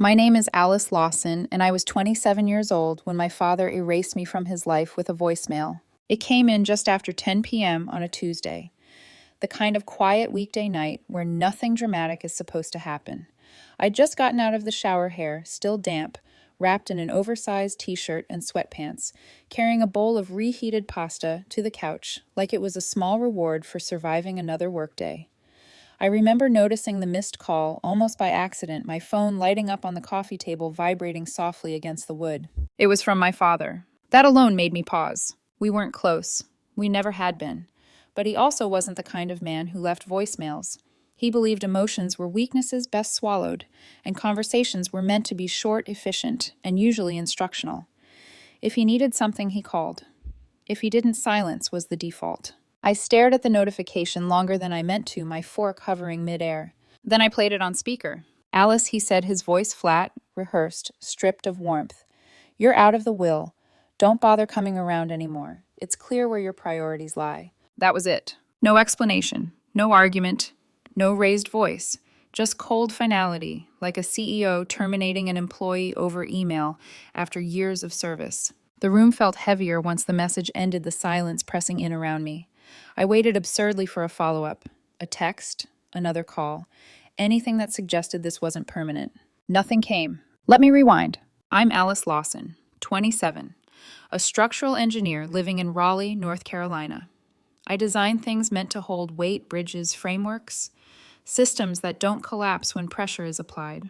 My name is Alice Lawson, and I was 27 years old when my father erased me from his life with a voicemail. It came in just after 10 p.m. on a Tuesday, the kind of quiet weekday night where nothing dramatic is supposed to happen. I'd just gotten out of the shower, hair still damp, wrapped in an oversized t-shirt and sweatpants, carrying a bowl of reheated pasta to the couch like it was a small reward for surviving another workday. I remember noticing the missed call almost by accident, my phone lighting up on the coffee table, vibrating softly against the wood. It was from my father. That alone made me pause. We weren't close. We never had been. But he also wasn't the kind of man who left voicemails. He believed emotions were weaknesses best swallowed, and conversations were meant to be short, efficient, and usually instructional. If he needed something, he called. If he didn't, silence was the default. I stared at the notification longer than I meant to, my fork hovering midair. Then I played it on speaker. Alice, he said, his voice flat, rehearsed, stripped of warmth. You're out of the will. Don't bother coming around anymore. It's clear where your priorities lie. That was it. No explanation, no argument, no raised voice. Just cold finality, like a CEO terminating an employee over email after years of service. The room felt heavier once the message ended, the silence pressing in around me. I waited absurdly for a follow-up, a text, another call, anything that suggested this wasn't permanent. Nothing came. Let me rewind. I'm Alice Lawson, 27, a structural engineer living in Raleigh, North Carolina. I design things meant to hold weight, bridges, frameworks, systems that don't collapse when pressure is applied.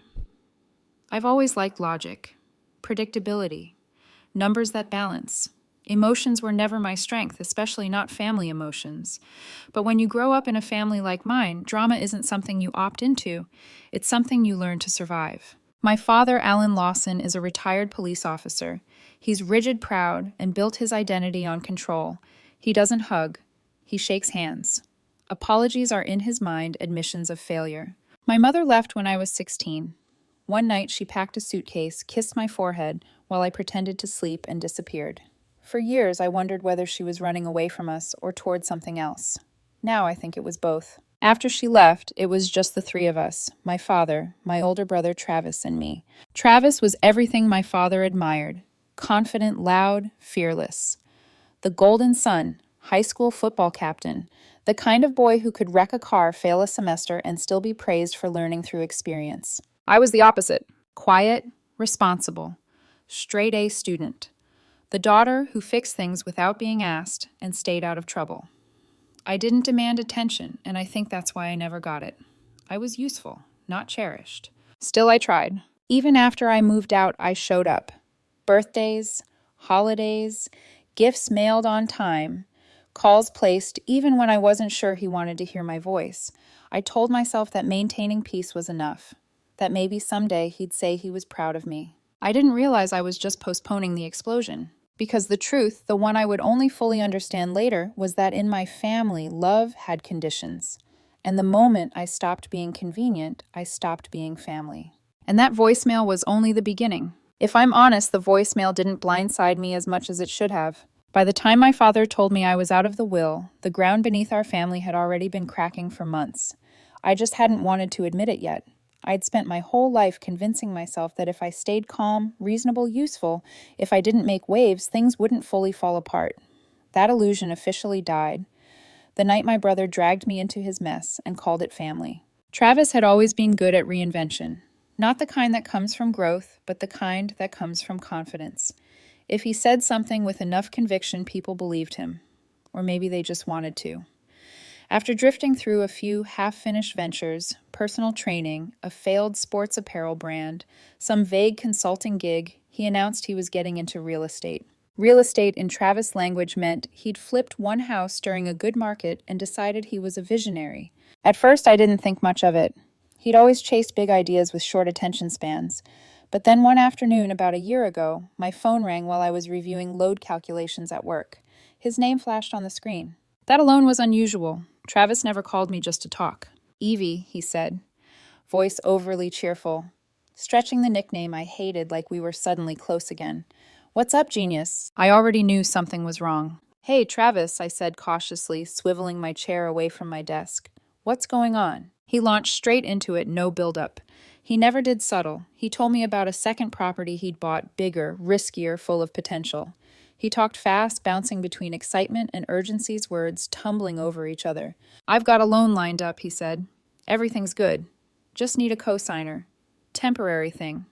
I've always liked logic, predictability, numbers that balance. Emotions were never my strength, especially not family emotions. But when you grow up in a family like mine, drama isn't something you opt into. It's something you learn to survive. My father, Alan Lawson, is a retired police officer. He's rigid proud and built his identity on control. He doesn't hug. He shakes hands. Apologies are in his mind admissions of failure. My mother left when I was 16. One night she packed a suitcase, kissed my forehead while I pretended to sleep, and disappeared. For years, I wondered whether she was running away from us or toward something else. Now I think it was both. After she left, it was just the three of us, my father, my older brother Travis, and me. Travis was everything my father admired. Confident, loud, fearless. The golden son, high school football captain, the kind of boy who could wreck a car, fail a semester, and still be praised for learning through experience. I was the opposite. Quiet, responsible, straight-A student. The daughter who fixed things without being asked and stayed out of trouble. I didn't demand attention, and I think that's why I never got it. I was useful, not cherished. Still, I tried. Even after I moved out, I showed up. Birthdays, holidays, gifts mailed on time, calls placed even when I wasn't sure he wanted to hear my voice. I told myself that maintaining peace was enough, that maybe someday he'd say he was proud of me. I didn't realize I was just postponing the explosion. Because the truth, the one I would only fully understand later, was that in my family, love had conditions. And the moment I stopped being convenient, I stopped being family. And that voicemail was only the beginning. If I'm honest, the voicemail didn't blindside me as much as it should have. By the time my father told me I was out of the will, the ground beneath our family had already been cracking for months. I just hadn't wanted to admit it yet. I'd spent my whole life convincing myself that if I stayed calm, reasonable, useful, if I didn't make waves, things wouldn't fully fall apart. That illusion officially died the night my brother dragged me into his mess and called it family. Travis had always been good at reinvention. Not the kind that comes from growth, but the kind that comes from confidence. If he said something with enough conviction, people believed him. Or maybe they just wanted to. After drifting through a few half-finished ventures, personal training, a failed sports apparel brand, some vague consulting gig, he announced he was getting into real estate. Real estate in Travis language meant he'd flipped one house during a good market and decided he was a visionary. At first, I didn't think much of it. He'd always chased big ideas with short attention spans. But then one afternoon, about a year ago, my phone rang while I was reviewing load calculations at work. His name flashed on the screen. That alone was unusual. Travis never called me just to talk. Evie, he said, voice overly cheerful, stretching the nickname I hated like we were suddenly close again. What's up, genius? I already knew something was wrong. Hey, Travis, I said cautiously, swiveling my chair away from my desk. What's going on? He launched straight into it, no build-up. He never did subtle. He told me about a second property he'd bought, bigger, riskier, full of potential. He talked fast, bouncing between excitement and urgency's words tumbling over each other. "I've got a loan lined up," he said. "Everything's good. Just need a cosigner. Temporary thing.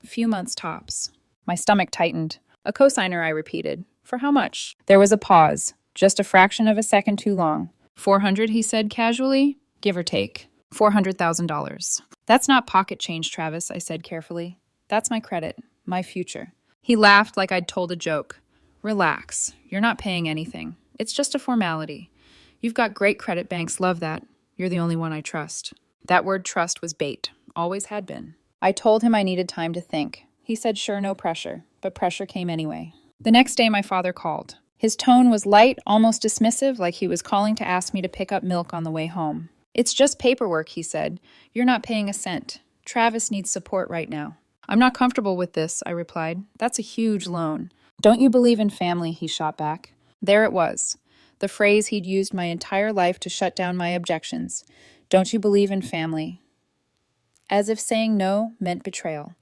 Few months tops." My stomach tightened. "A cosigner," I repeated. "For how much?" There was a pause, just a fraction of a second too long. "400," he said casually, "give or take. $400,000. "That's not pocket change, Travis," I said carefully. "That's my credit, my future." He laughed like I'd told a joke. "Relax. You're not paying anything. It's just a formality. You've got great credit, banks love that. You're the only one I trust." That word trust was bait. Always had been. I told him I needed time to think. He said sure, no pressure. But pressure came anyway. The next day my father called. His tone was light, almost dismissive, like he was calling to ask me to pick up milk on the way home. "It's just paperwork," he said. "You're not paying a cent. Travis needs support right now." "I'm not comfortable with this," I replied. "That's a huge loan." "Don't you believe in family?" he shot back. There it was, the phrase he'd used my entire life to shut down my objections. "Don't you believe in family?" As if saying no meant betrayal,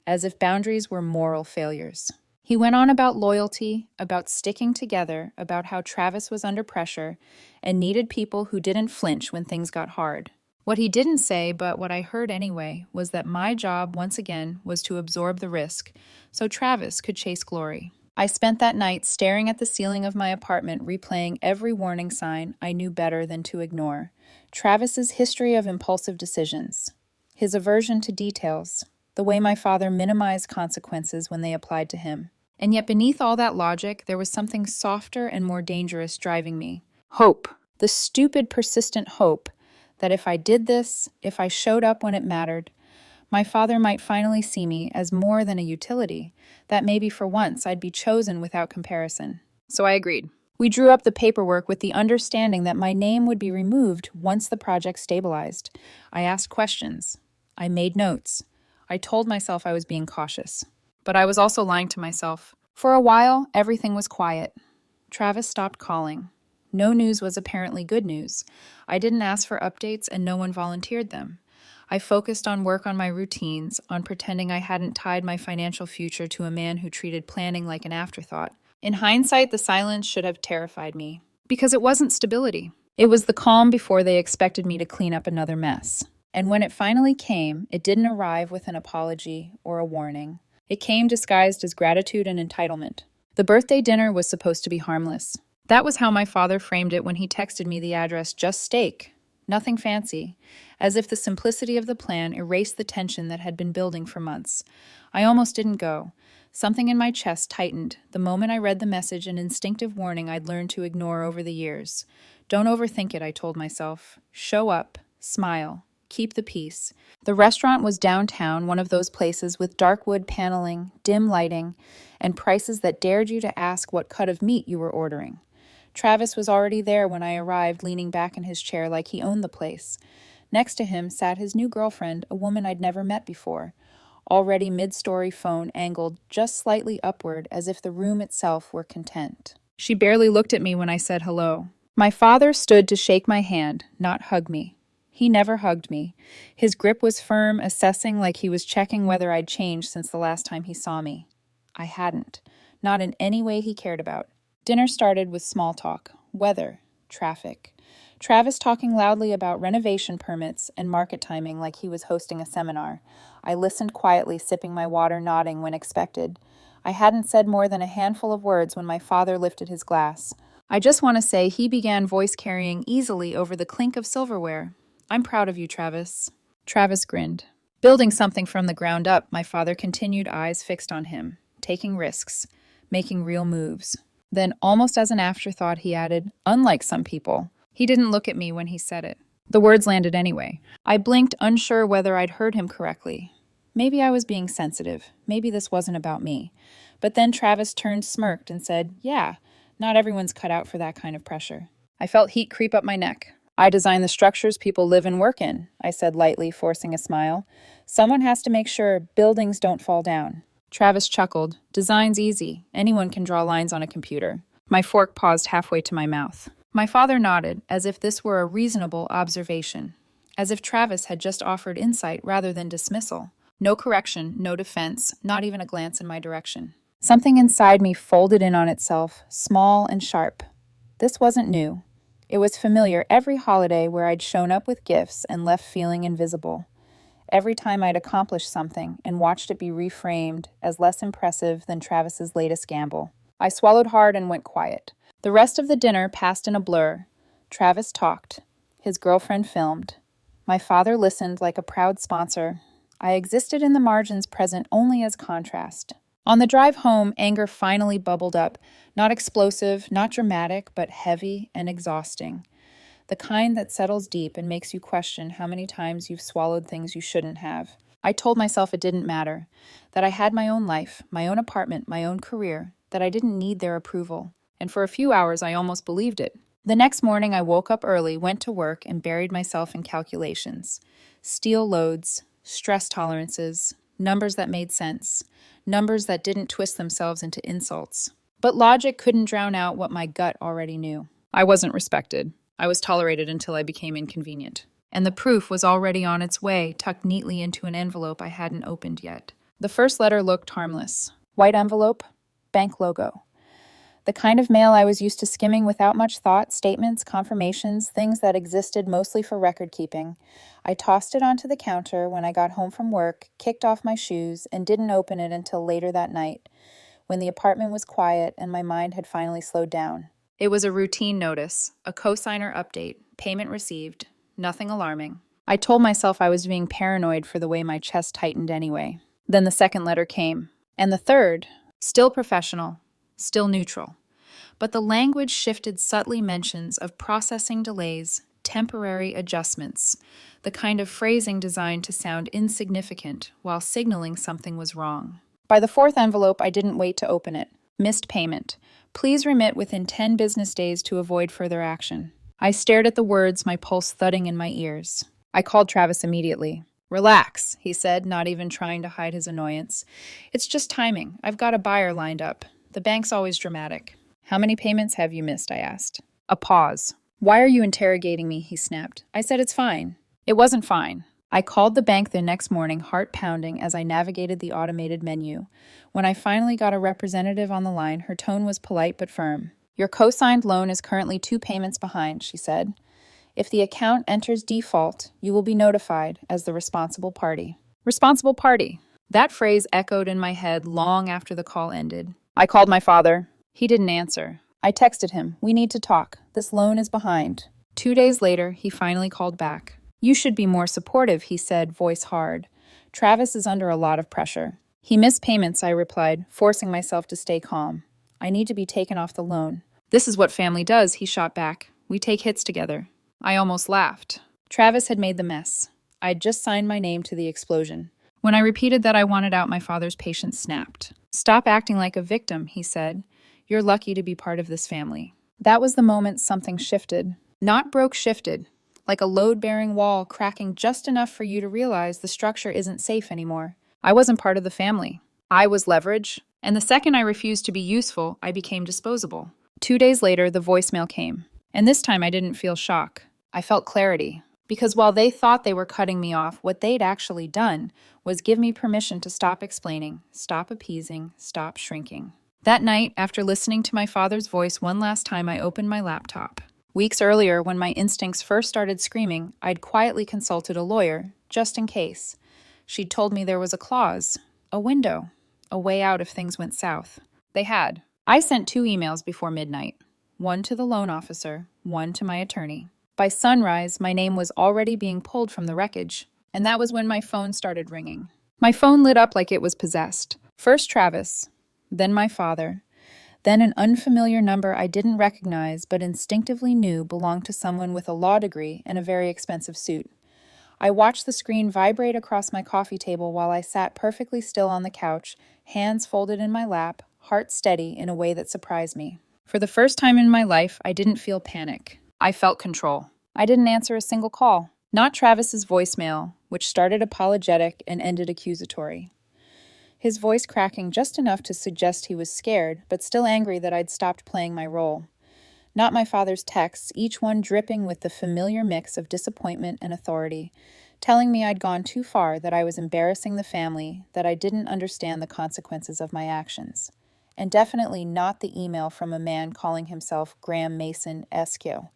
as if boundaries were moral failures. He went on about loyalty, about sticking together, about how Travis was under pressure and needed people who didn't flinch when things got hard. What he didn't say, but what I heard anyway, was that my job, once again, was to absorb the risk, so Travis could chase glory. I spent that night staring at the ceiling of my apartment, replaying every warning sign I knew better than to ignore. Travis's history of impulsive decisions, his aversion to details, the way my father minimized consequences when they applied to him. And yet beneath all that logic, there was something softer and more dangerous driving me. Hope. The stupid, persistent hope that if I did this, if I showed up when it mattered, my father might finally see me as more than a utility, that maybe for once I'd be chosen without comparison. So I agreed. We drew up the paperwork with the understanding that my name would be removed once the project stabilized. I asked questions. I made notes. I told myself I was being cautious. But I was also lying to myself. For a while, everything was quiet. Travis stopped calling. No news was apparently good news. I didn't ask for updates and no one volunteered them. I focused on work on my routines, on pretending I hadn't tied my financial future to a man who treated planning like an afterthought. In hindsight, the silence should have terrified me, because it wasn't stability. It was the calm before they expected me to clean up another mess. And when it finally came, it didn't arrive with an apology or a warning. It came disguised as gratitude and entitlement. The birthday dinner was supposed to be harmless. That was how my father framed it when he texted me the address, just steak. Nothing fancy, as if the simplicity of the plan erased the tension that had been building for months. I almost didn't go. Something in my chest tightened the moment I read the message, an instinctive warning I'd learned to ignore over the years. Don't overthink it, I told myself. Show up, smile, keep the peace. The restaurant was downtown, one of those places with dark wood paneling, dim lighting, and prices that dared you to ask what cut of meat you were ordering. Travis was already there when I arrived, leaning back in his chair like he owned the place. Next to him sat his new girlfriend, a woman I'd never met before, already mid-story phone angled just slightly upward as if the room itself were content. She barely looked at me when I said hello. My father stood to shake my hand, not hug me. He never hugged me. His grip was firm, assessing like he was checking whether I'd changed since the last time he saw me. I hadn't. Not in any way he cared about. Dinner started with small talk, weather, traffic. Travis talking loudly about renovation permits and market timing like he was hosting a seminar. I listened quietly, sipping my water, nodding when expected. I hadn't said more than a handful of words when my father lifted his glass. I just want to say he began voice carrying easily over the clink of silverware. "I'm proud of you, Travis." Travis grinned. "Building something from the ground up," my father continued, eyes fixed on him. "Taking risks. Making real moves." Then, almost as an afterthought, he added, "Unlike some people." He didn't look at me when he said it. The words landed anyway. I blinked, unsure whether I'd heard him correctly. Maybe I was being sensitive. Maybe this wasn't about me. But then Travis turned, smirked, and said, "Yeah, not everyone's cut out for that kind of pressure." I felt heat creep up my neck. "I design the structures people live and work in," I said lightly, forcing a smile. "Someone has to make sure buildings don't fall down." Travis chuckled. "Design's easy. Anyone can draw lines on a computer." My fork paused halfway to my mouth. My father nodded, as if this were a reasonable observation. as if Travis had just offered insight rather than dismissal. No correction, no defense, not even a glance in my direction. Something inside me folded in on itself, small and sharp. This wasn't new. It was familiar every holiday where I'd shown up with gifts and left feeling invisible. Every time I'd accomplished something and watched it be reframed as less impressive than Travis's latest gamble. I swallowed hard and went quiet. The rest of the dinner passed in a blur. Travis talked. His girlfriend filmed. My father listened like a proud sponsor. I existed in the margins, present only as contrast. On the drive home, anger finally bubbled up. Not explosive, not dramatic, but heavy and exhausting. The kind that settles deep and makes you question how many times you've swallowed things you shouldn't have. I told myself it didn't matter, that I had my own life, my own apartment, my own career, that I didn't need their approval. And for a few hours, I almost believed it. The next morning, I woke up early, went to work, and buried myself in calculations. Steel loads, stress tolerances, numbers that made sense, numbers that didn't twist themselves into insults. But logic couldn't drown out what my gut already knew. I wasn't respected. I was tolerated until I became inconvenient. And the proof was already on its way, tucked neatly into an envelope I hadn't opened yet. The first letter looked harmless. White envelope, bank logo. The kind of mail I was used to skimming without much thought, statements, confirmations, things that existed mostly for record keeping. I tossed it onto the counter when I got home from work, kicked off my shoes, and didn't open it until later that night, when the apartment was quiet and my mind had finally slowed down. It was a routine notice, a cosigner update, payment received, nothing alarming. I told myself I was being paranoid for the way my chest tightened anyway. Then the second letter came. And the third, still professional, still neutral. But the language shifted subtly mentions of processing delays, temporary adjustments, the kind of phrasing designed to sound insignificant while signaling something was wrong. By the fourth envelope, I didn't wait to open it. Missed payment. Please remit within 10 business days to avoid further action. I stared at the words, my pulse thudding in my ears. I called Travis immediately. Relax, he said, not even trying to hide his annoyance. It's just timing. I've got a buyer lined up. The bank's always dramatic. How many payments have you missed? I asked. A pause. Why are you interrogating me? He snapped. I said it's fine. It wasn't fine. I called the bank the next morning, heart pounding as I navigated the automated menu. When I finally got a representative on the line, her tone was polite but firm. Your co-signed loan is currently 2 payments behind, she said. If the account enters default, you will be notified as the responsible party. Responsible party. That phrase echoed in my head long after the call ended. I called my father. He didn't answer. I texted him. We need to talk. This loan is behind. 2 days later, he finally called back. You should be more supportive, he said, voice hard. Travis is under a lot of pressure. He missed payments, I replied, forcing myself to stay calm. I need to be taken off the loan. This is what family does, he shot back. We take hits together. I almost laughed. Travis had made the mess. I'd just signed my name to the explosion. When I repeated that I wanted out, my father's patience snapped. Stop acting like a victim, he said. You're lucky to be part of this family. That was the moment something shifted. Not broke, shifted. Like a load-bearing wall cracking just enough for you to realize the structure isn't safe anymore. I wasn't part of the family. I was leverage. And the second I refused to be useful, I became disposable. 2 days later, the voicemail came. And this time I didn't feel shock. I felt clarity. Because while they thought they were cutting me off, what they'd actually done was give me permission to stop explaining, stop appeasing, stop shrinking. That night, after listening to my father's voice one last time, I opened my laptop. Weeks earlier, when my instincts first started screaming, I'd quietly consulted a lawyer, just in case. She'd told me there was a clause, a window, a way out if things went south. They had. I sent 2 emails before midnight. One to the loan officer, one to my attorney. By sunrise, my name was already being pulled from the wreckage, and that was when my phone started ringing. My phone lit up like it was possessed. First Travis, then my father, then an unfamiliar number I didn't recognize but instinctively knew belonged to someone with a law degree and a very expensive suit. I watched the screen vibrate across my coffee table while I sat perfectly still on the couch, hands folded in my lap, heart steady in a way that surprised me. For the first time in my life, I didn't feel panic. I felt control. I didn't answer a single call. Not Travis's voicemail, which started apologetic and ended accusatory. His voice cracking just enough to suggest he was scared, but still angry that I'd stopped playing my role. Not my father's texts, each one dripping with the familiar mix of disappointment and authority, telling me I'd gone too far, that I was embarrassing the family, that I didn't understand the consequences of my actions. And definitely not the email from a man calling himself Graham Mason Esquio,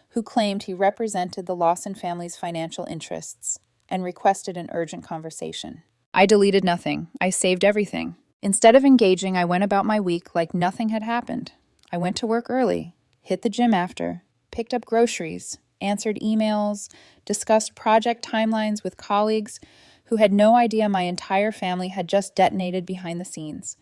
who claimed he represented the Lawson family's financial interests and requested an urgent conversation. I deleted nothing. I saved everything. Instead of engaging, I went about my week like nothing had happened. I went to work early, hit the gym after, picked up groceries, answered emails, discussed project timelines with colleagues who had no idea my entire family had just detonated behind the scenes.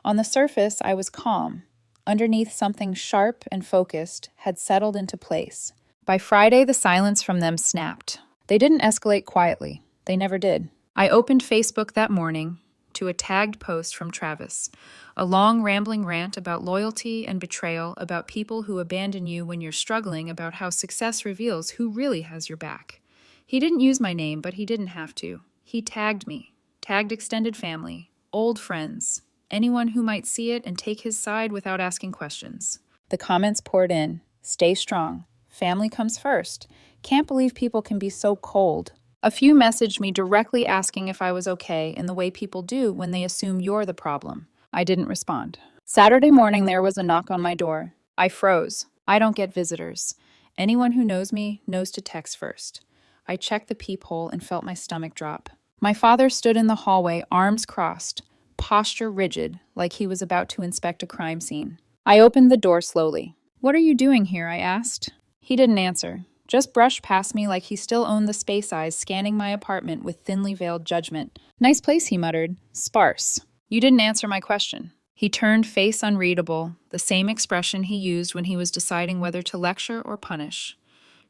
On the surface, I was calm. Underneath, something sharp and focused had settled into place. By Friday, the silence from them snapped. They didn't escalate quietly. They never did. I opened Facebook that morning to a tagged post from Travis, a long rambling rant about loyalty and betrayal, about people who abandon you when you're struggling, about how success reveals who really has your back. He didn't use my name, but he didn't have to. He tagged me, tagged extended family, old friends, anyone who might see it and take his side without asking questions. The comments poured in. Stay strong. Family comes first. Can't believe people can be so cold. A few messaged me directly asking if I was okay, in the way people do when they assume you're the problem. I didn't respond. Saturday morning, there was a knock on my door. I froze. I don't get visitors. Anyone who knows me knows to text first. I checked the peephole and felt my stomach drop. My father stood in the hallway, arms crossed, posture rigid, like he was about to inspect a crime scene. I opened the door slowly. "What are you doing here?" I asked. He didn't answer, just brushed past me like he still owned the space eyes, scanning my apartment with thinly veiled judgment. "Nice place," he muttered. "Sparse." "You didn't answer my question." He turned, face unreadable, the same expression he used when he was deciding whether to lecture or punish.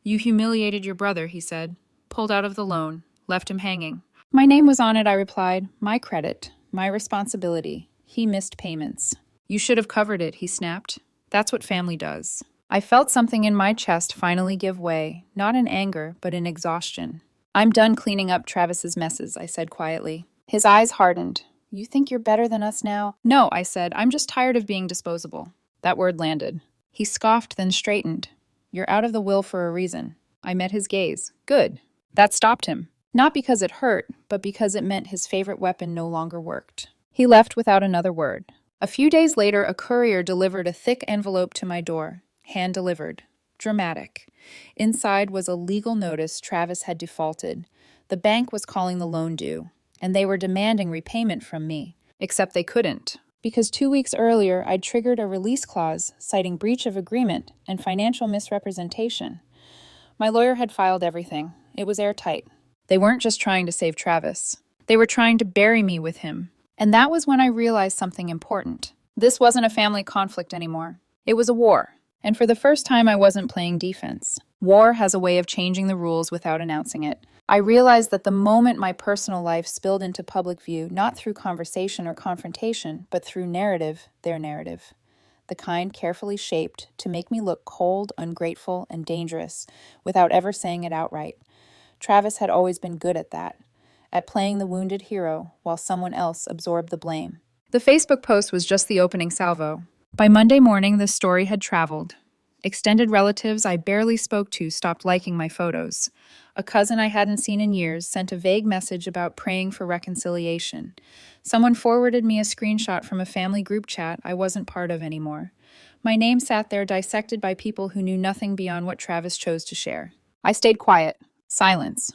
"You humiliated your brother," he said. "Pulled out of the loan. Left him hanging." "My name was on it," I replied. "My credit. My responsibility. He missed payments." "You should have covered it," he snapped. "That's what family does." I felt something in my chest finally give way, not in anger, but in exhaustion. "I'm done cleaning up Travis's messes," I said quietly. His eyes hardened. "You think you're better than us now?" "No," I said. "I'm just tired of being disposable." That word landed. He scoffed, then straightened. "You're out of the will for a reason." I met his gaze. Good. That stopped him. Not because it hurt, but because it meant his favorite weapon no longer worked. He left without another word. A few days later, a courier delivered a thick envelope to my door. Hand-delivered. Dramatic. Inside was a legal notice Travis had defaulted. The bank was calling the loan due, and they were demanding repayment from me. Except they couldn't, because 2 weeks earlier I'd triggered a release clause citing breach of agreement and financial misrepresentation. My lawyer had filed everything. It was airtight. They weren't just trying to save Travis. They were trying to bury me with him. And that was when I realized something important. This wasn't a family conflict anymore. It was a war. And for the first time, I wasn't playing defense. War has a way of changing the rules without announcing it. I realized that the moment my personal life spilled into public view, not through conversation or confrontation, but through narrative, their narrative. The kind carefully shaped to make me look cold, ungrateful, and dangerous without ever saying it outright. Travis had always been good at that, at playing the wounded hero while someone else absorbed the blame. The Facebook post was just the opening salvo. By Monday morning, the story had traveled. Extended relatives I barely spoke to stopped liking my photos. A cousin I hadn't seen in years sent a vague message about praying for reconciliation. Someone forwarded me a screenshot from a family group chat I wasn't part of anymore. My name sat there dissected by people who knew nothing beyond what Travis chose to share. I stayed quiet. Silence.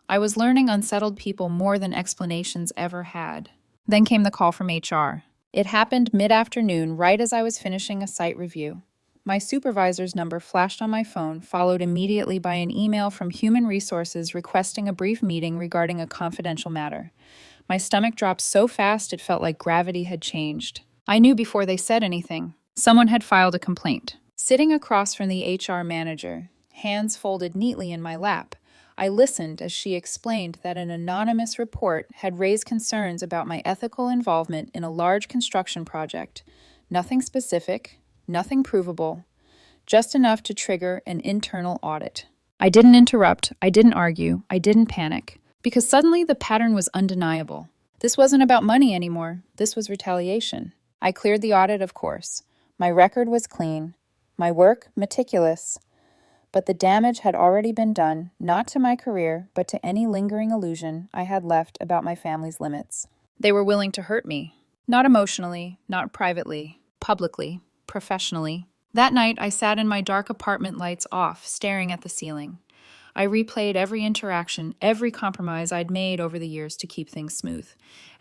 I was learning unsettled people more than explanations ever had. Then came the call from HR. It happened mid-afternoon, right as I was finishing a site review. My supervisor's number flashed on my phone, followed immediately by an email from Human Resources requesting a brief meeting regarding a confidential matter. My stomach dropped so fast it felt like gravity had changed. I knew before they said anything. Someone had filed a complaint. Sitting across from the HR manager, hands folded neatly in my lap, I listened as she explained that an anonymous report had raised concerns about my ethical involvement in a large construction project. Nothing specific, nothing provable, just enough to trigger an internal audit. I didn't interrupt, I didn't argue, I didn't panic, because suddenly the pattern was undeniable. This wasn't about money anymore, this was retaliation. I cleared the audit, of course. My record was clean. my work meticulous. But the damage had already been done, not to my career, but to any lingering illusion I had left about my family's limits. They were willing to hurt me. Not emotionally, not privately, publicly, professionally. That night, I sat in my dark apartment, lights off, staring at the ceiling. I replayed every interaction, every compromise I'd made over the years to keep things smooth.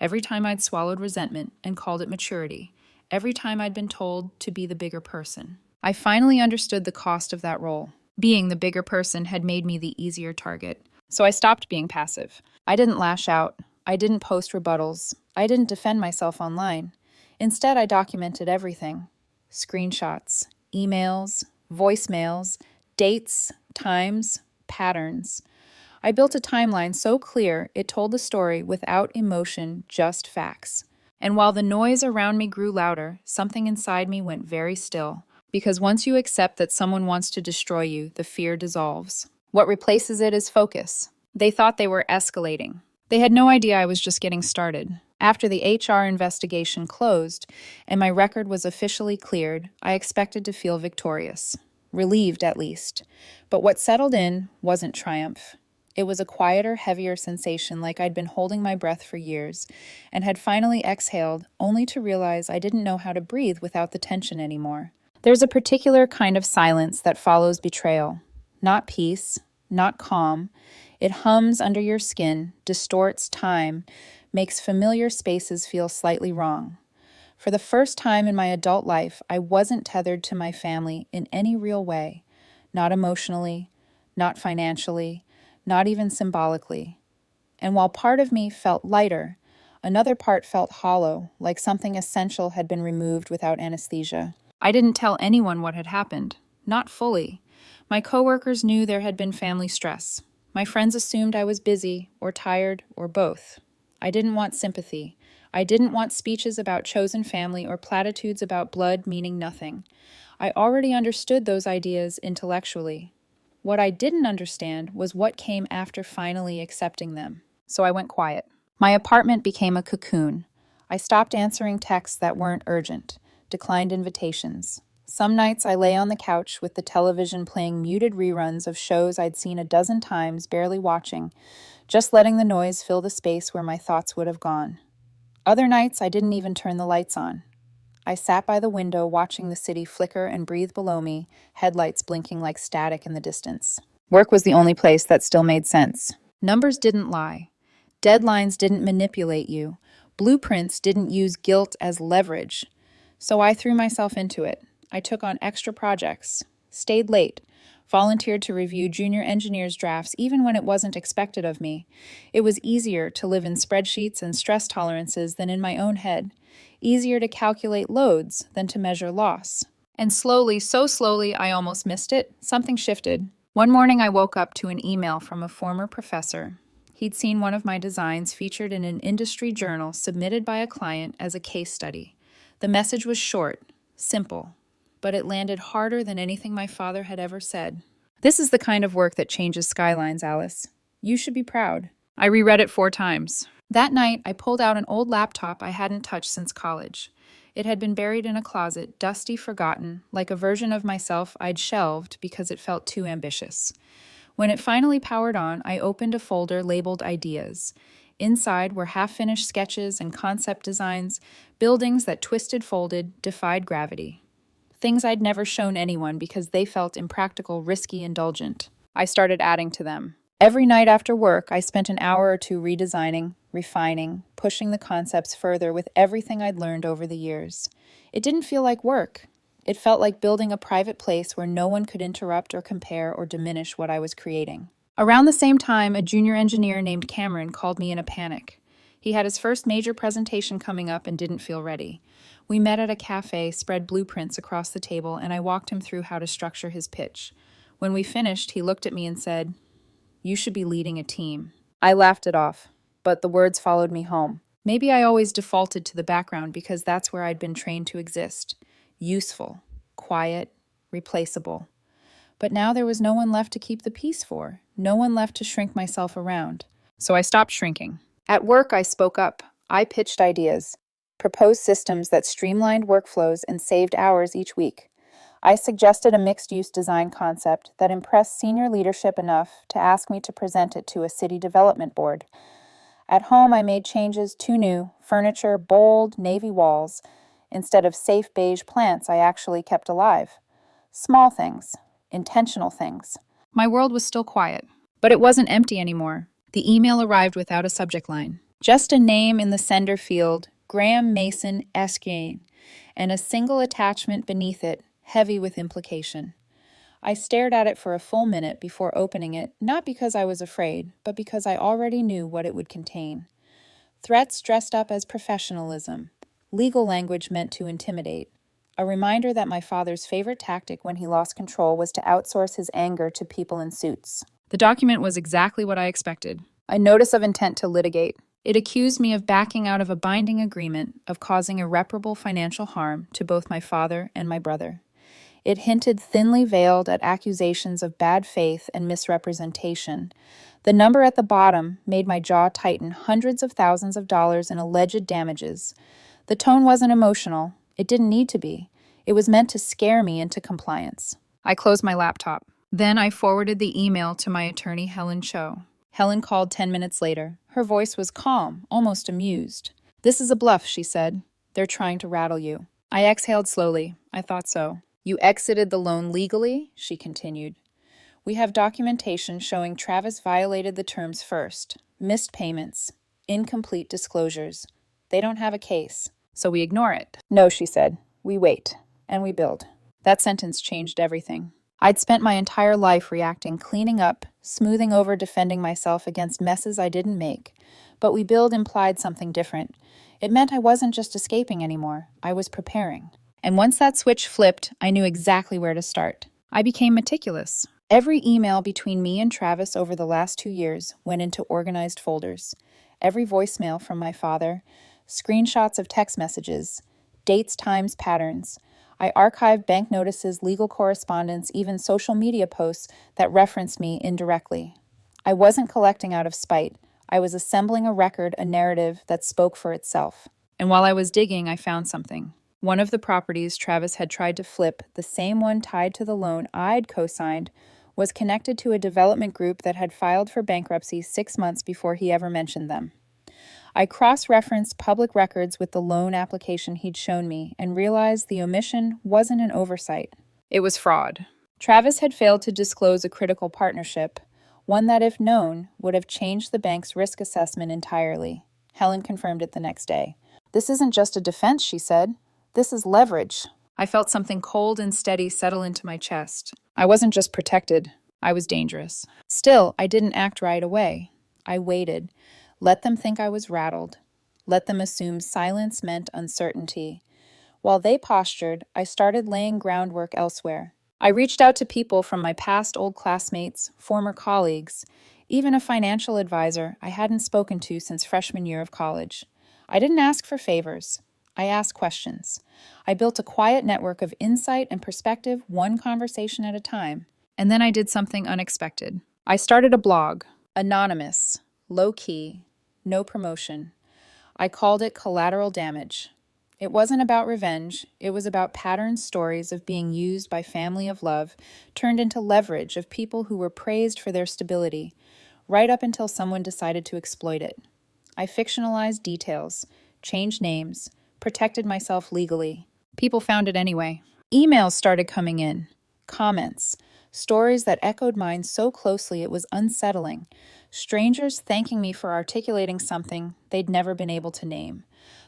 Every time I'd swallowed resentment and called it maturity. Every time I'd been told to be the bigger person. I finally understood the cost of that role. Being the bigger person had made me the easier target. So I stopped being passive. I didn't lash out. I didn't post rebuttals. I didn't defend myself online. Instead, I documented everything. Screenshots, emails, voicemails, dates, times, patterns. I built a timeline so clear it told the story without emotion, just facts. And while the noise around me grew louder, something inside me went very still. Because once you accept that someone wants to destroy you, the fear dissolves. What replaces it is focus. They thought they were escalating. They had no idea I was just getting started. After the HR investigation closed and my record was officially cleared, I expected to feel victorious. Relieved, at least. But what settled in wasn't triumph. It was a quieter, heavier sensation, like I'd been holding my breath for years and had finally exhaled, only to realize I didn't know how to breathe without the tension anymore. There's a particular kind of silence that follows betrayal. Not peace, not calm. It hums under your skin, distorts time, makes familiar spaces feel slightly wrong. For the first time in my adult life, I wasn't tethered to my family in any real way. Not emotionally, not financially, not even symbolically. And while part of me felt lighter, another part felt hollow, like something essential had been removed without anesthesia. I didn't tell anyone what had happened. Not fully. My coworkers knew there had been family stress. My friends assumed I was busy, or tired, or both. I didn't want sympathy. I didn't want speeches about chosen family or platitudes about blood meaning nothing. I already understood those ideas intellectually. What I didn't understand was what came after finally accepting them. So I went quiet. My apartment became a cocoon. I stopped answering texts that weren't urgent. Declined invitations. Some nights I lay on the couch with the television playing muted reruns of shows I'd seen a dozen times, barely watching, just letting the noise fill the space where my thoughts would have gone. Other nights I didn't even turn the lights on. I sat by the window watching the city flicker and breathe below me, headlights blinking like static in the distance. Work was the only place that still made sense. Numbers didn't lie. Deadlines didn't manipulate you. Blueprints didn't use guilt as leverage. So I threw myself into it. I took on extra projects, stayed late, volunteered to review junior engineers' drafts even when it wasn't expected of me. It was easier to live in spreadsheets and stress tolerances than in my own head, easier to calculate loads than to measure loss. And slowly, so slowly, I almost missed it, something shifted. One morning I woke up to an email from a former professor. He'd seen one of my designs featured in an industry journal submitted by a client as a case study. The message was short, simple, but it landed harder than anything my father had ever said. This is the kind of work that changes skylines, Alice. You should be proud. I reread it 4 times. That night, I pulled out an old laptop I hadn't touched since college. It had been buried in a closet, dusty, forgotten, like a version of myself I'd shelved because it felt too ambitious. When it finally powered on, I opened a folder labeled Ideas. Inside were half-finished sketches and concept designs, buildings that twisted, folded, defied gravity. Things I'd never shown anyone because they felt impractical, risky, indulgent. I started adding to them. Every night after work, I spent an hour or 2 redesigning, refining, pushing the concepts further with everything I'd learned over the years. It didn't feel like work. It felt like building a private place where no one could interrupt or compare or diminish what I was creating. Around the same time, a junior engineer named Cameron called me in a panic. He had his first major presentation coming up and didn't feel ready. We met at a cafe, spread blueprints across the table, and I walked him through how to structure his pitch. When we finished, he looked at me and said, "You should be leading a team." I laughed it off, but the words followed me home. Maybe I always defaulted to the background because that's where I'd been trained to exist. Useful, quiet, replaceable. But now there was no one left to keep the peace for, no one left to shrink myself around. So I stopped shrinking. At work, I spoke up. I pitched ideas, proposed systems that streamlined workflows and saved hours each week. I suggested a mixed-use design concept that impressed senior leadership enough to ask me to present it to a city development board. At home, I made changes too new: furniture, bold, navy walls. Instead of safe beige plants, I actually kept alive. Small things, intentional things. My world was still quiet, but it wasn't empty anymore. The email arrived without a subject line. Just a name in the sender field, Graham Mason Esquine, and a single attachment beneath it, heavy with implication. I stared at it for a full minute before opening it, not because I was afraid, but because I already knew what it would contain. Threats dressed up as professionalism, legal language meant to intimidate, a reminder that my father's favorite tactic when he lost control was to outsource his anger to people in suits. The document was exactly what I expected: a notice of intent to litigate. It accused me of backing out of a binding agreement, of causing irreparable financial harm to both my father and my brother. It hinted, thinly veiled, at accusations of bad faith and misrepresentation. The number at the bottom made my jaw tighten: hundreds of thousands of dollars in alleged damages. The tone wasn't emotional. It didn't need to be. It was meant to scare me into compliance. I closed my laptop. Then I forwarded the email to my attorney, Helen Cho. Helen called 10 minutes later. Her voice was calm, almost amused. "This is a bluff," she said. "They're trying to rattle you." I exhaled slowly. I thought so. "You exited the loan legally?" she continued. "We have documentation showing Travis violated the terms first. Missed payments, incomplete disclosures. They don't have a case, so we ignore it." "No," she said. "We wait, and we build." That sentence changed everything. I'd spent my entire life reacting, cleaning up, smoothing over, defending myself against messes I didn't make. But we build implied something different. It meant I wasn't just escaping anymore. I was preparing. And once that switch flipped, I knew exactly where to start. I became meticulous. Every email between me and Travis over the last 2 years went into organized folders. Every voicemail from my father, screenshots of text messages, dates, times, patterns. I archived bank notices, legal correspondence, even social media posts that referenced me indirectly. I wasn't collecting out of spite. I was assembling a record, a narrative that spoke for itself. And while I was digging, I found something. One of the properties Travis had tried to flip, the same one tied to the loan I'd co-signed, was connected to a development group that had filed for bankruptcy 6 months before he ever mentioned them. I cross-referenced public records with the loan application he'd shown me and realized the omission wasn't an oversight. It was fraud. Travis had failed to disclose a critical partnership, one that, if known, would have changed the bank's risk assessment entirely. Helen confirmed it the next day. "This isn't just a defense," she said. "This is leverage." I felt something cold and steady settle into my chest. I wasn't just protected. I was dangerous. Still, I didn't act right away. I waited. Let them think I was rattled. Let them assume silence meant uncertainty. While they postured, I started laying groundwork elsewhere. I reached out to people from my past, old classmates, former colleagues, even a financial advisor I hadn't spoken to since freshman year of college. I didn't ask for favors. I asked questions. I built a quiet network of insight and perspective, one conversation at a time. And then I did something unexpected. I started a blog, anonymous, low-key, no promotion. I called it Collateral Damage. It wasn't about revenge. It was about pattern stories of being used by family of love, turned into leverage of people who were praised for their stability, right up until someone decided to exploit it. I fictionalized details, changed names, protected myself legally. People found it anyway. Emails started coming in. Comments. Stories that echoed mine so closely it was unsettling. Strangers thanking me for articulating something they'd never been able to name.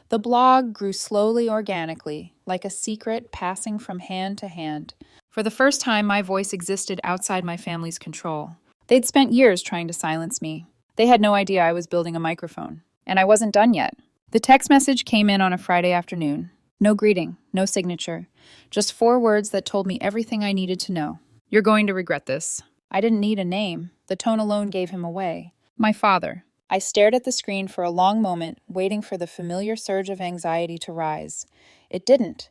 The blog grew slowly, organically, like a secret passing from hand to hand. For the first time, my voice existed outside my family's control. They'd spent years trying to silence me. They had no idea I was building a microphone. And I wasn't done yet. The text message came in on a Friday afternoon. No greeting, no signature. Just 4 words that told me everything I needed to know. "You're going to regret this." I didn't need a name. The tone alone gave him away. My father. I stared at the screen for a long moment, waiting for the familiar surge of anxiety to rise. It didn't.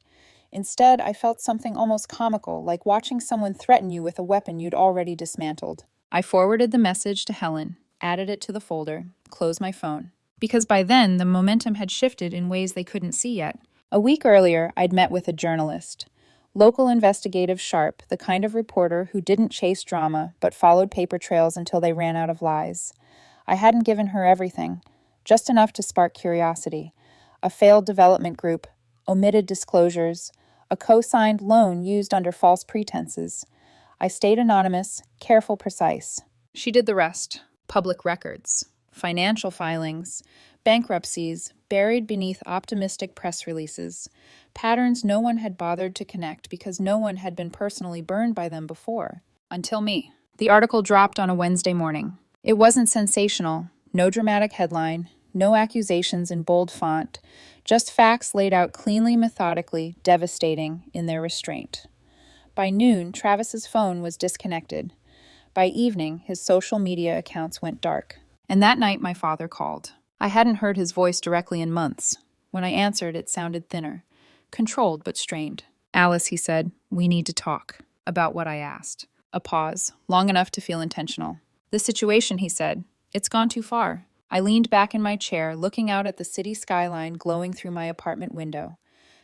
Instead, I felt something almost comical, like watching someone threaten you with a weapon you'd already dismantled. I forwarded the message to Helen, added it to the folder, closed my phone. Because by then, the momentum had shifted in ways they couldn't see yet. A week earlier, I'd met with a journalist. Local investigative sharp, the kind of reporter who didn't chase drama but followed paper trails until they ran out of lies. I hadn't given her everything, just enough to spark curiosity. A failed development group, omitted disclosures, a co-signed loan used under false pretenses. I stayed anonymous, careful, precise. She did the rest. Public records, financial filings, bankruptcies buried beneath optimistic press releases, patterns no one had bothered to connect because no one had been personally burned by them before. Until me. The article dropped on a Wednesday morning. It wasn't sensational, no dramatic headline, no accusations in bold font, just facts laid out cleanly, methodically, devastating in their restraint. By noon, Travis's phone was disconnected. By evening, his social media accounts went dark. And that night, my father called. I hadn't heard his voice directly in months. When I answered, it sounded thinner. Controlled, but strained. "Alice," he said, "we need to talk." About what I asked. A pause, long enough to feel intentional. "The situation," he said. "It's gone too far." I leaned back in my chair, looking out at the city skyline glowing through my apartment window.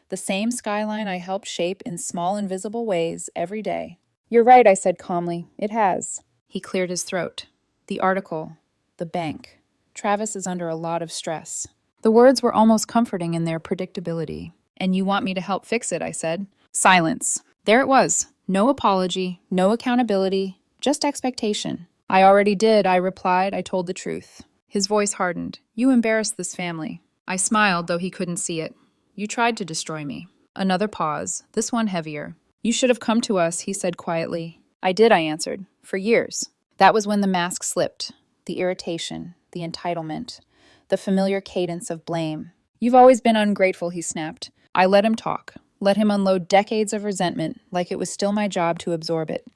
The same skyline I helped shape in small, invisible ways every day. "You're right," I said calmly. "It has." He cleared his throat. "The article. The bank. Travis is under a lot of stress." The words were almost comforting in their predictability. "And you want me to help fix it," I said. Silence. There it was. No apology, no accountability, just expectation. "I already did," I replied. I told the truth. His voice hardened. "You embarrassed this family." I smiled, though he couldn't see it. "You tried to destroy me." Another pause, this one heavier. "You should have come to us," he said quietly. "I did," I answered. "For years." That was when the mask slipped. The irritation, the entitlement, the familiar cadence of blame. "You've always been ungrateful," he snapped. I let him talk, let him unload decades of resentment like it was still my job to absorb it.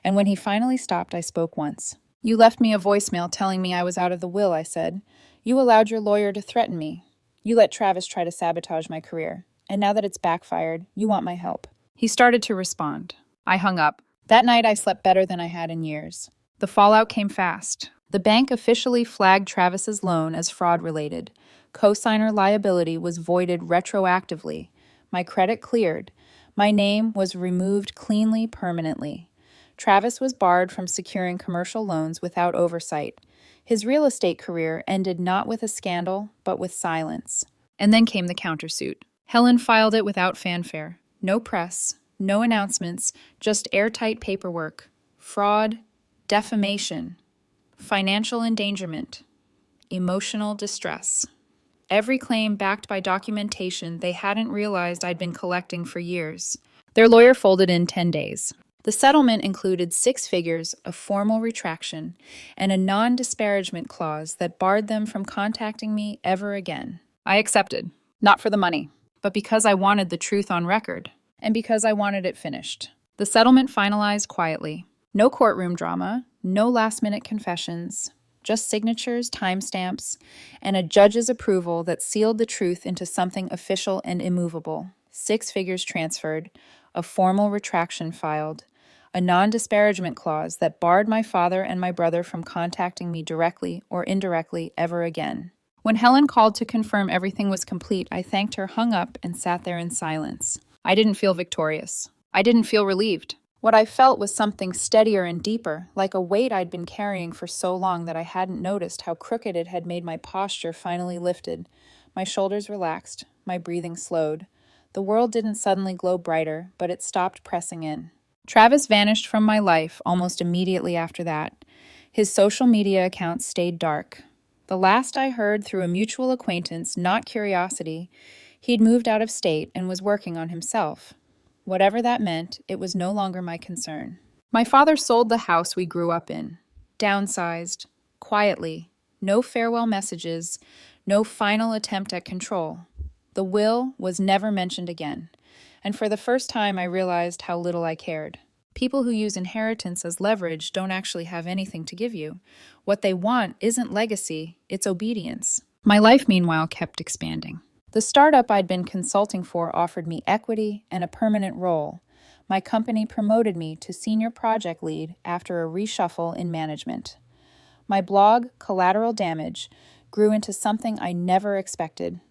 And when he finally stopped, I spoke once. "You left me a voicemail telling me I was out of the will," I said. "You allowed your lawyer to threaten me. You let Travis try to sabotage my career. And now that it's backfired, you want my help." He started to respond. I hung up. That night I slept better than I had in years. The fallout came fast. The bank officially flagged Travis's loan as fraud-related. Cosigner liability was voided retroactively. My credit cleared. My name was removed cleanly, permanently. Travis was barred from securing commercial loans without oversight. His real estate career ended not with a scandal, but with silence. And then came the countersuit. Helen filed it without fanfare. No press, no announcements, just airtight paperwork. Fraud, defamation, financial endangerment, emotional distress. Every claim backed by documentation they hadn't realized I'd been collecting for years. Their lawyer folded in 10 days. The settlement included 6 figures, a formal retraction, and a non-disparagement clause that barred them from contacting me ever again. I accepted, not for the money, but because I wanted the truth on record, and because I wanted it finished. The settlement finalized quietly. No courtroom drama, no last-minute confessions, just signatures, timestamps, and a judge's approval that sealed the truth into something official and immovable. 6 figures transferred, a formal retraction filed, a non-disparagement clause that barred my father and my brother from contacting me directly or indirectly ever again. When Helen called to confirm everything was complete, I thanked her, hung up, and sat there in silence. I didn't feel victorious. I didn't feel relieved. What I felt was something steadier and deeper, like a weight I'd been carrying for so long that I hadn't noticed how crooked it had made my posture finally lifted. My shoulders relaxed, my breathing slowed. The world didn't suddenly glow brighter, but it stopped pressing in. Travis vanished from my life almost immediately after that. His social media accounts stayed dark. The last I heard through a mutual acquaintance, not curiosity, he'd moved out of state and was working on himself. Whatever that meant, it was no longer my concern. My father sold the house we grew up in. Downsized. Quietly. No farewell messages. No final attempt at control. The will was never mentioned again. And for the first time, I realized how little I cared. People who use inheritance as leverage don't actually have anything to give you. What they want isn't legacy, it's obedience. My life, meanwhile, kept expanding. The startup I'd been consulting for offered me equity and a permanent role. My company promoted me to senior project lead after a reshuffle in management. My blog, Collateral Damage, grew into something I never expected.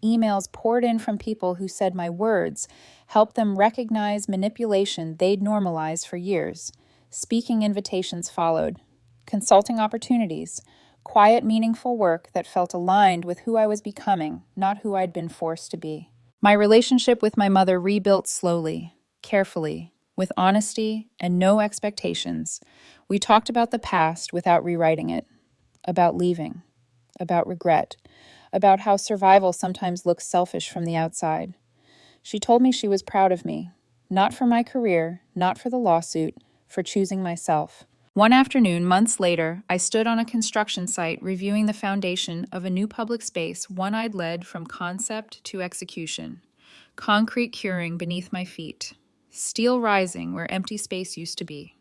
Emails poured in from people who said my words helped them recognize manipulation they'd normalized for years. Speaking invitations followed. Consulting opportunities. Quiet, meaningful work that felt aligned with who I was becoming, not who I'd been forced to be. My relationship with my mother rebuilt slowly, carefully, with honesty and no expectations. We talked about the past without rewriting it, about leaving, about regret, about how survival sometimes looks selfish from the outside. She told me she was proud of me, not for my career, not for the lawsuit, for choosing myself. One afternoon, months later, I stood on a construction site reviewing the foundation of a new public space one I'd led from concept to execution. Concrete curing beneath my feet. Steel rising where empty space used to be.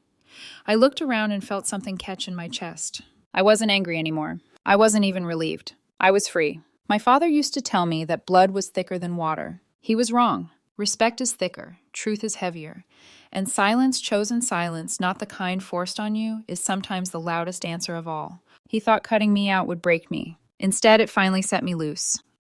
I looked around and felt something catch in my chest. I wasn't angry anymore. I wasn't even relieved. I was free. My father used to tell me that blood was thicker than water. He was wrong. Respect is thicker. Truth is heavier. And silence, chosen silence, not the kind forced on you, is sometimes the loudest answer of all. He thought cutting me out would break me. Instead, it finally set me loose.